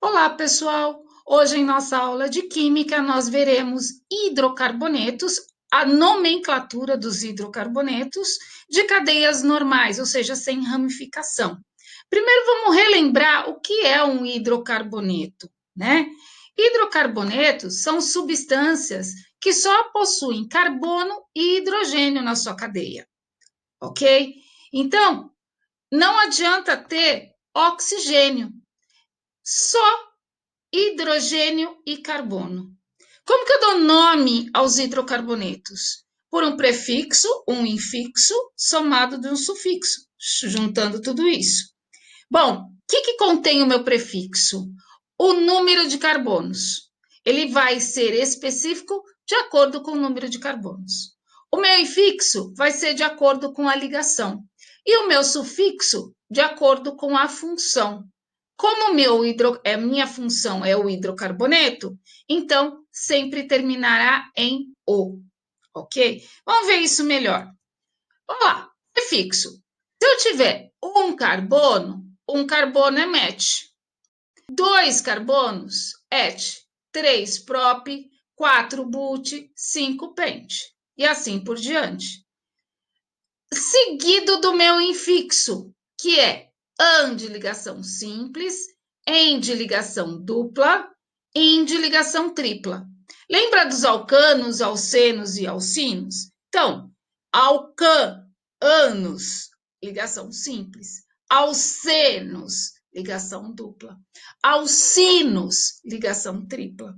Olá, pessoal! Hoje, em nossa aula de Química, nós veremos hidrocarbonetos, a nomenclatura dos hidrocarbonetos de cadeias normais, ou seja, sem ramificação. Primeiro, vamos relembrar o que é um hidrocarboneto, né? Hidrocarbonetos são substâncias que só possuem carbono e hidrogênio na sua cadeia, ok? Então, não adianta ter oxigênio, só hidrogênio e carbono. Como que eu dou nome aos hidrocarbonetos? Por um prefixo, um infixo, somado de um sufixo, juntando tudo isso. Bom, o que contém o meu prefixo? O número de carbonos. Ele vai ser específico de acordo com o número de carbonos. O meu infixo vai ser de acordo com a ligação. E o meu sufixo, de acordo com a função. Como minha função é o hidrocarboneto, então sempre terminará em O, ok? Vamos ver isso melhor. Vamos lá, prefixo. Se eu tiver um carbono é met. 2 carbonos, et. 3 prop, 4 but, 5 pent. E assim por diante. Seguido do meu infixo, que é an de ligação simples, en de ligação dupla, in de ligação tripla. Lembra dos alcanos, alcenos e alcinos? Então, alcanos, ligação simples. Alcenos, ligação dupla. Alcinos, ligação tripla.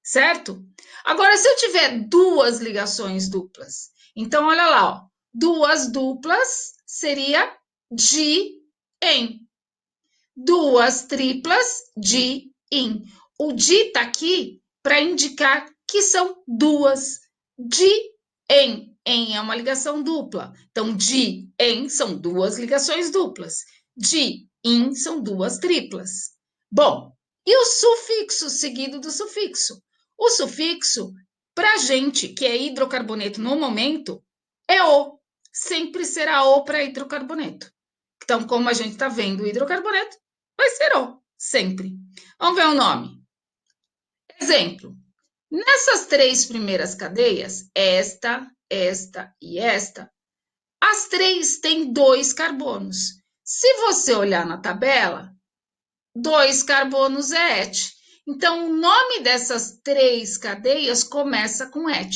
Certo? Agora, se eu tiver duas ligações duplas, então olha lá, ó. Duas duplas seria di-em. Duas triplas, di-in. O di está aqui para indicar que são duas. Di-em. Em é uma ligação dupla. Então, di-em são duas ligações duplas. Di-in são duas triplas. Bom, e o sufixo seguido do sufixo? O sufixo, para a gente que é hidrocarboneto no momento, é O. Sempre será O para hidrocarboneto. Então, como a gente está vendo o hidrocarboneto, vai ser O, sempre. Vamos ver o nome. Exemplo. Nessas 3 primeiras cadeias, esta e esta, as 3 têm 2 carbonos. Se você olhar na tabela, 2 carbonos é et. Então, o nome dessas 3 cadeias começa com et.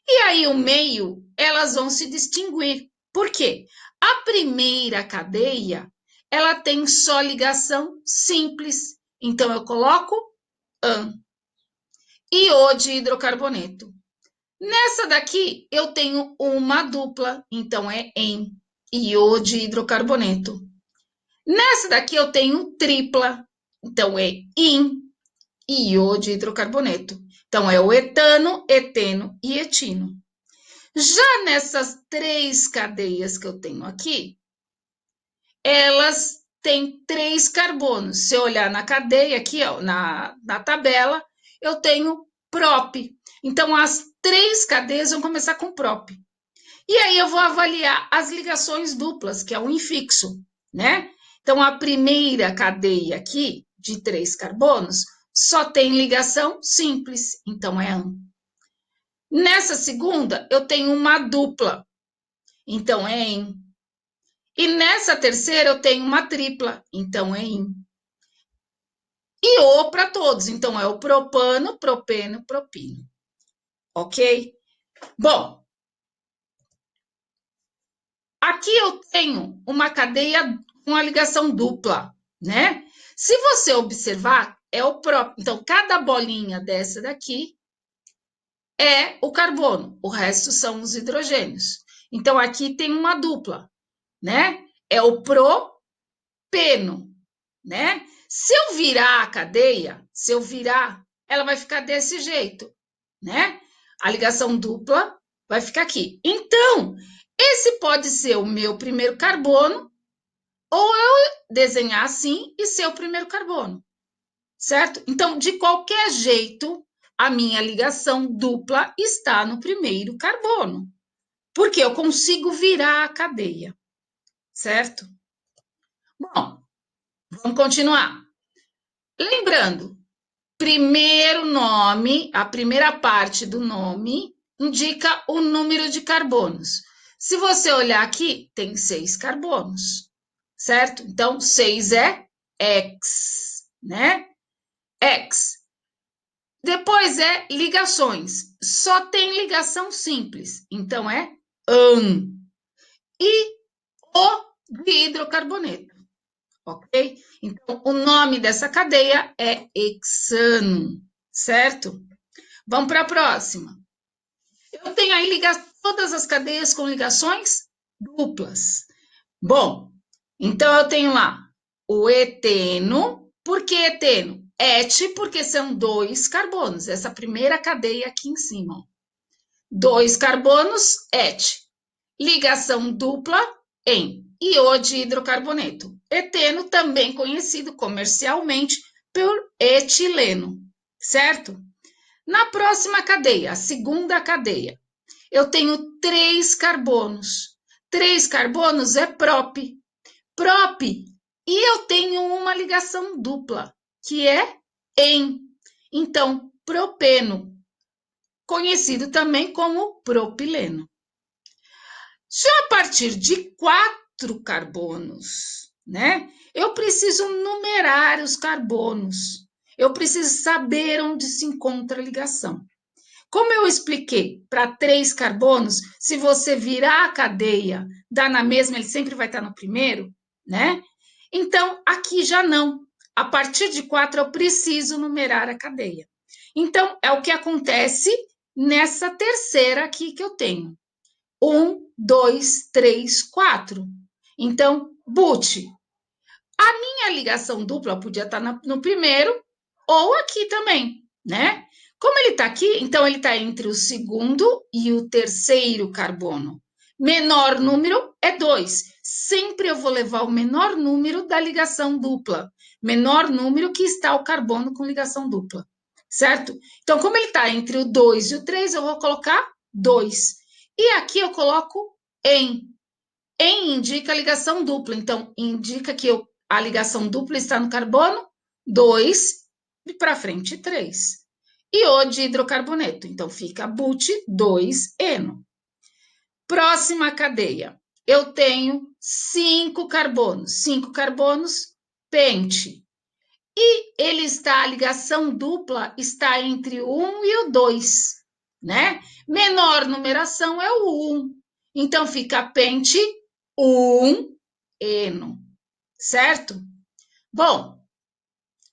E aí, o meio, elas vão se distinguir. Por quê? A primeira cadeia, ela tem só ligação simples. Então, eu coloco an. E O de hidrocarboneto. Nessa daqui, eu tenho uma dupla. Então, é em. E O de hidrocarboneto. Nessa daqui, eu tenho tripla. Então, é in. E O de hidrocarboneto. Então, é o etano, eteno e etino. Já nessas 3 cadeias que eu tenho aqui, elas têm 3 carbonos. Se eu olhar na cadeia aqui, ó, na tabela, eu tenho prop. Então, as 3 cadeias vão começar com prop. E aí eu vou avaliar as ligações duplas, que é o infixo, né? Então, a primeira cadeia aqui, de 3 carbonos, só tem ligação simples. Então, é an. Nessa segunda, eu tenho uma dupla. Então, é em. E nessa terceira, eu tenho uma tripla. Então, é in. E O para todos. Então, é o propano, propeno, propino. Ok? Bom, aqui eu tenho uma cadeia com a ligação dupla, né? Se você observar, é o próprio. Então, cada bolinha dessa daqui é o carbono. O resto são os hidrogênios. Então, aqui tem uma dupla, né? É o propeno, né? Se eu virar a cadeia, ela vai ficar desse jeito, né? A ligação dupla vai ficar aqui. Então, esse pode ser o meu primeiro carbono, ou eu desenhar assim e ser o primeiro carbono, certo? Então, de qualquer jeito, a minha ligação dupla está no primeiro carbono, porque eu consigo virar a cadeia, certo? Bom, vamos continuar. Lembrando, primeiro nome, a primeira parte do nome, indica o número de carbonos. Se você olhar aqui, tem 6 carbonos, certo? Então, 6 é X, né? X. Depois é ligações. Só tem ligação simples. Então, é AN. E O de hidrocarboneto, ok? Então, o nome dessa cadeia é hexano, certo? Vamos para a próxima. Eu tenho aí todas as cadeias com ligações duplas. Bom, então eu tenho lá o eteno. Por que eteno? Et, porque são 2 carbonos. Essa primeira cadeia aqui em cima. 2 carbonos, et. Ligação dupla em io de hidrocarboneto. Eteno, também conhecido comercialmente por etileno, certo? Na próxima cadeia, a segunda cadeia, eu tenho 3 carbonos. 3 carbonos é prop. Prop. E eu tenho uma ligação dupla, que é em. Então, propeno, conhecido também como propileno. Já a partir de 4 carbonos, né? Eu preciso numerar os carbonos. Eu preciso saber onde se encontra a ligação. Como eu expliquei, para 3 carbonos, se você virar a cadeia, dá na mesma, ele sempre vai estar no primeiro, né? Então, aqui já não. A partir de 4, eu preciso numerar a cadeia. Então, é o que acontece nessa terceira aqui que eu tenho. 1, 2, 3, 4. Então, but. A minha ligação dupla podia estar no primeiro ou aqui também, né? Como ele está aqui, então ele está entre o segundo e o terceiro carbono. Menor número é 2. Sempre eu vou levar o menor número da ligação dupla. Menor número que está o carbono com ligação dupla, certo? Então, como ele está entre o 2 e o 3, eu vou colocar 2. E aqui eu coloco em. Em indica a ligação dupla. Então, indica que a ligação dupla está no carbono 2 e para frente 3. E O de hidrocarboneto. Então, fica but 2-eno. Próxima cadeia. Eu tenho 5 carbonos. 5 carbonos, pente. E ele está, a ligação dupla está entre o 1 e o 2, né? Menor numeração é o 1. Então, fica pente 1-eno, certo? Bom,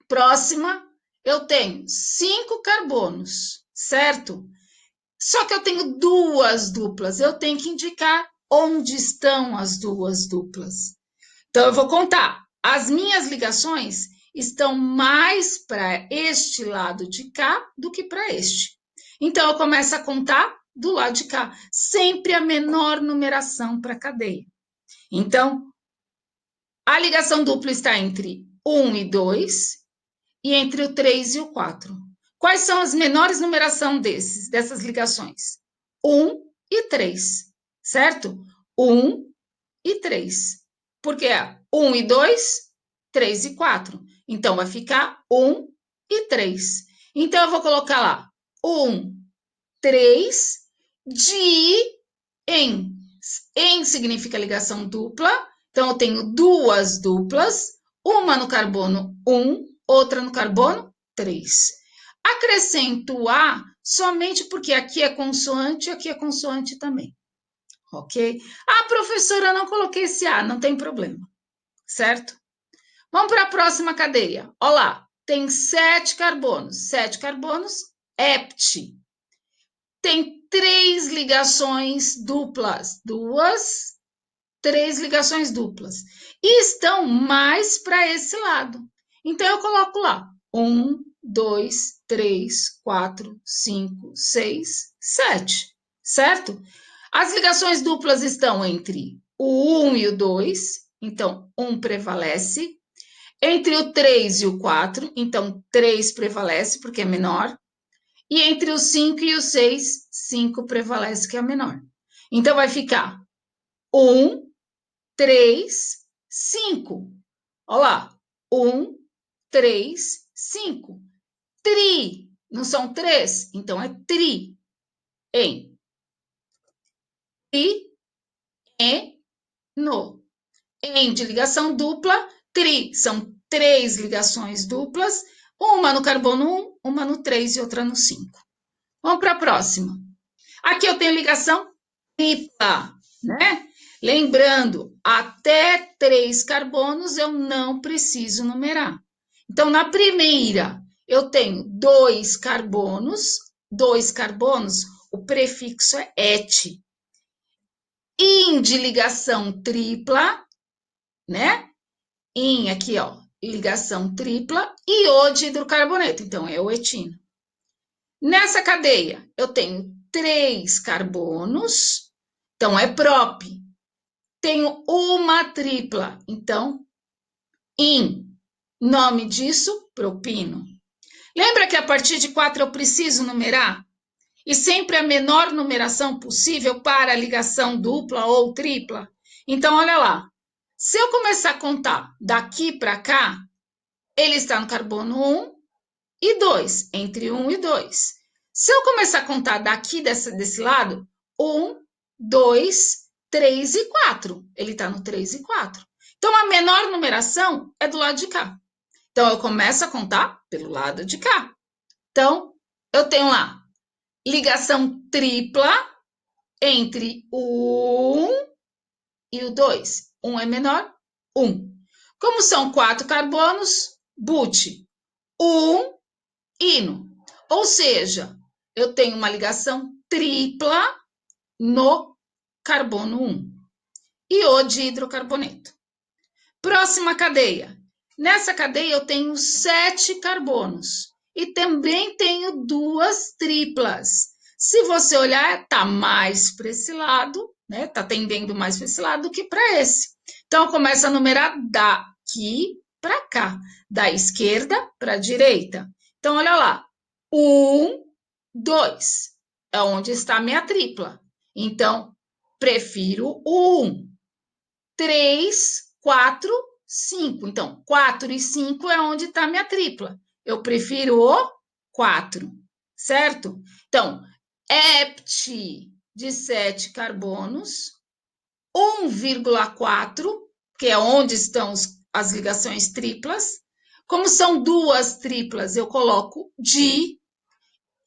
próxima, eu tenho 5 carbonos, certo? Só que eu tenho 2 duplas, eu tenho que indicar onde estão as 2 duplas. Então, eu vou contar. As minhas ligações estão mais para este lado de cá do que para este. Então, eu começo a contar do lado de cá, sempre a menor numeração para a cadeia. Então, a ligação dupla está entre 1 e 2 e entre o 3 e o 4. Quais são as menores numeração dessas ligações? 1 e 3, certo? 1 e 3. Porque é 1 e 2, 3 e 4. Então, vai ficar 1 e 3. Então, eu vou colocar lá 1, 3, de em. Em significa ligação dupla. Então, eu tenho 2 duplas, uma no carbono 1, outra no carbono 3. Acrescento A somente porque aqui é consoante e aqui é consoante também. Ok? Ah, professora, eu não coloquei esse A, não tem problema, certo? Vamos para a próxima cadeia. Olha lá, tem 7 carbonos. 7 carbonos, hept. Tem 3 ligações duplas. 3 ligações duplas. E estão mais para esse lado. Então, eu coloco lá 1, 2, 3, 4, 5, 6, 7, certo? As ligações duplas estão entre o 1 e o 2, então 1 prevalece. Entre o 3 e o 4, então 3 prevalece porque é menor. E entre o 5 e o 6, 5 prevalece que é menor. Então vai ficar 1, 3, 5. Olha lá, 1, 3, 5. Tri, não são 3? Então, é tri. Em. Tri, e, no. Em de ligação dupla, tri, são 3 ligações duplas, uma no carbono 1, uma no 3 e outra no 5. Vamos para a próxima. Aqui eu tenho ligação tripla, né? Lembrando, até 3 carbonos eu não preciso numerar. Então, na primeira, eu tenho 2 carbonos, o prefixo é et. In de ligação tripla, né? In aqui, ó, ligação tripla, e O de hidrocarboneto, então é o etino. Nessa cadeia, eu tenho 3 carbonos, então é prop. Tenho uma tripla, então, in. Nome disso, propino. Lembra que a partir de 4 eu preciso numerar? E sempre a menor numeração possível para a ligação dupla ou tripla? Então, olha lá. Se eu começar a contar daqui para cá, ele está no carbono 1 e 2, entre 1 e 2. Se eu começar a contar daqui desse lado, 1, 2, 3 e 4. Ele está no 3 e 4. Então, a menor numeração é do lado de cá. Então, eu começo a contar pelo lado de cá. Então, eu tenho lá ligação tripla entre o 1 e o 2. 1 é menor, 1. Como são 4 carbonos, but 1, ino. Ou seja, eu tenho uma ligação tripla no carbono 1 e O de hidrocarboneto. Próxima cadeia. Nessa cadeia eu tenho 7 carbonos e também tenho 2 triplas. Se você olhar, está mais para esse lado, né? Está tendendo mais para esse lado do que para esse. Então, começa a numerar daqui para cá, da esquerda para a direita. Então, olha lá. 1, 2. É onde está a minha tripla. Então, prefiro o 1. 3, 4, 5. Então, 4 e 5 é onde está a minha tripla. Eu prefiro o 4, certo? Então, hept de 7 carbonos, 1,4, que é onde estão as ligações triplas. Como são 2 triplas, eu coloco di,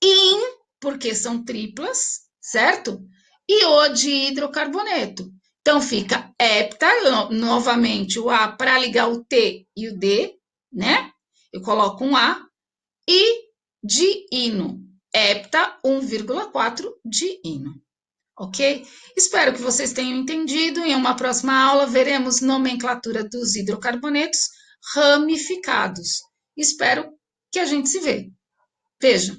in, porque são triplas, certo? E O de hidrocarboneto. Então, fica hepta, novamente o A para ligar o T e o D, né? Eu coloco um A. E de ino, hepta 1,4 de ino. Ok? Espero que vocês tenham entendido. Em uma próxima aula, veremos nomenclatura dos hidrocarbonetos ramificados. Espero que a gente se veja.